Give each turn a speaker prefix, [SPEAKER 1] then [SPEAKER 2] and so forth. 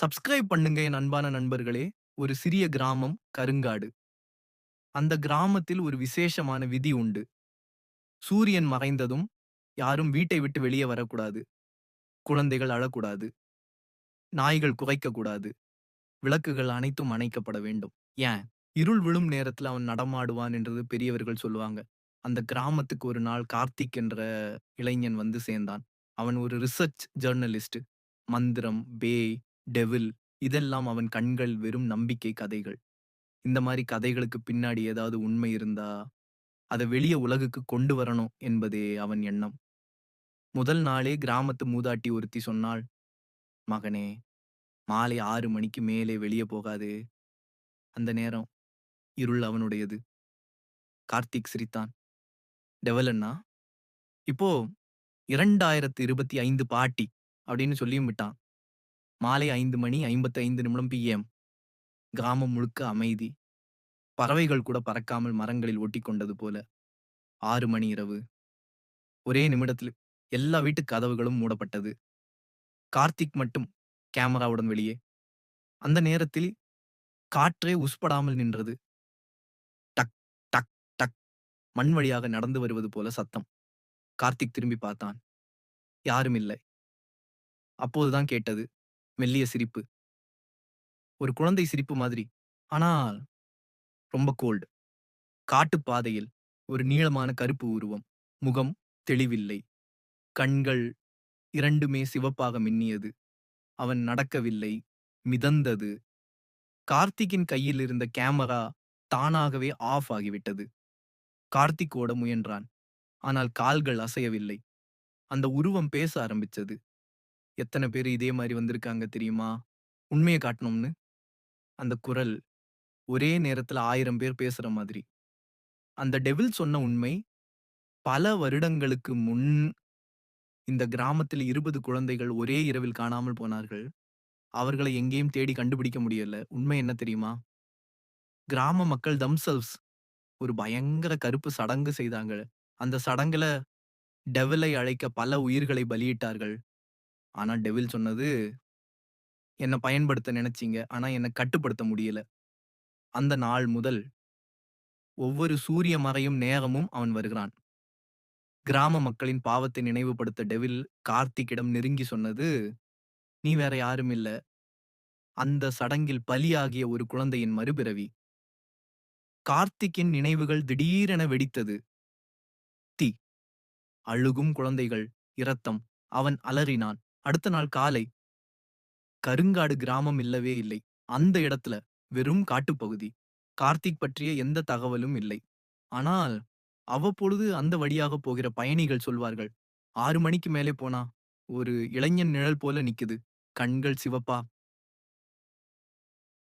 [SPEAKER 1] Subscribe பண்ணுங்க என் அன்பான நண்பர்களே. ஒரு சிறிய கிராமம் கருங்காடு. அந்த கிராமத்தில் ஒரு விசேஷமான விதி உண்டு. சூரியன் மறைந்ததும் யாரும் வீட்டை விட்டு வெளியே வரக்கூடாது. குழந்தைகள் அழக்கூடாது. நாய்கள் குரைக்கக்கூடாது. விளக்குகள் அனைத்தும் அணைக்கப்பட வேண்டும். ஏன்? இருள் விழும் நேரத்துல அவன் நடமாடுவான் என்றது பெரியவர்கள் சொல்லுவாங்க. அந்த கிராமத்துக்கு ஒரு நாள் கார்த்திக் என்ற இளைஞன் வந்து சேர்ந்தான். அவன் ஒரு ரிசர்ச் ஜர்னலிஸ்ட். மந்திரம், பேய், டெவில் இதெல்லாம் அவன் கண்கள் வெறும் நம்பிக்கை கதைகள். இந்த மாரி கதைகளுக்கு பின்னாடி ஏதாவது உண்மை இருந்தா, அத வெளிய உலகுக்கு கொண்டு வரணும் என்பதே அவன் எண்ணம். முதல் நாளே கிராமத்து மூதாட்டி ஒருத்தி சொன்னாள், "மகனே, மாலை 6 மணிக்கு மேலே வெளிய போகாதே." அந்த நேரம் இருள் அவனுடையது. கார்த்திக் சிரித்தான். "டெவல் அண்ணா, இப்போ 2025 பாட்டி" அப்படின்னு சொல்லியும் விட்டான். மாலை 5 மணி 55 நிமிடம் பிஎம். கிராமம் முழுக்க அமைதி. பறவைகள் கூட பறக்காமல் மரங்களில் ஒட்டிக்கொண்டது போல. 6 மணி இரவு. ஒரே நிமிடத்தில் எல்லா வீட்டு கதவுகளும் மூடப்பட்டது. கார்த்திக் மட்டும் கேமராவுடன் வெளியே. அந்த நேரத்தில் காற்றே உஸ்படாமல் நின்றது. டக், டக், டக் மண் வழியாக நடந்து வருவது போல சத்தம். கார்த்திக் திரும்பி பார்த்தான். யாரும் இல்லை. அப்போதுதான் கேட்டது மெல்லிய சிரிப்பு. ஒரு குழந்தை சிரிப்பு மாதிரி. ஆனால் ரொம்ப கோல்டு. காட்டுப் பாதையில் ஒரு நீளமான கருப்பு உருவம். முகம் தெளிவில்லை. கண்கள் இரண்டுமே சிவப்பாக மின்னியது. அவன் நடக்கவில்லை. மிதந்தது. கார்த்திக்கின் கையில் இருந்த கேமரா தானாகவே ஆஃப் ஆகிவிட்டது. கார்த்திக் ஓட முயன்றான். ஆனால் கால்கள் அசையவில்லை. அந்த உருவம் பேச ஆரம்பிச்சது. எத்தன பேரு இதே மாரி வந்திருக்காங்க தெரியுமா? உண்மைய காட்டணும்னு. அந்த குரல் ஒரே நேரத்துல 1000 பேர் பேசுற மாதிரி. அந்த டெவில் சொன்ன உண்மை, பல வருடங்களுக்கு முன் இந்த கிராமத்தில் 20 குழந்தைகள் ஒரே இரவில் காணாமல் போனார்கள். அவர்களை எங்கேயும் தேடி கண்டுபிடிக்க முடியல. உண்மை என்ன தெரியுமா? கிராம மக்கள் தம்செல்வ்ஸ் ஒரு பயங்கர கருப்பு சடங்கு செய்தாங்க. அந்த சடங்குல டெவிலை அழைக்க பல உயிர்களை பலியிட்டார்கள். ஆனா டெவில் சொன்னது, "என்ன பயன்படுத்த நினைச்சீங்க. ஆனா என்ன கட்டுப்படுத்த முடியல." அந்த நாள் முதல் ஒவ்வொரு சூரிய மறையும் நேரமும் அவன் வருகிறான். கிராம மக்களின் பாவத்தை நினைவுபடுத்த டெவில் கார்த்திக்கிடம் நெருங்கி சொன்னது, "நீ வேற யாரும் இல்ல. அந்த சடங்கில் பலியாகிய ஒரு குழந்தையின் மறுபிறவி." கார்த்திக்கின் நினைவுகள் திடீரென வெடித்தது. தீ, அழுகும் குழந்தைகள், இரத்தம். அவன் அலறினான். அடுத்த நாள் காலை கருங்காடு கிராமம் இல்லவே இல்லை. அந்த இடத்துல வெறும் காட்டுப்பகுதி. கார்த்திக் பற்றிய எந்த தகவலும் இல்லை. ஆனால் அவ்வப்பொழுது அந்த வழியாக போகிற பயணிகள் சொல்வார்கள், 6 மணிக்கு மேலே போனா ஒரு இளைஞன் நிழல் போல நிக்குது. கண்கள் சிவப்பா,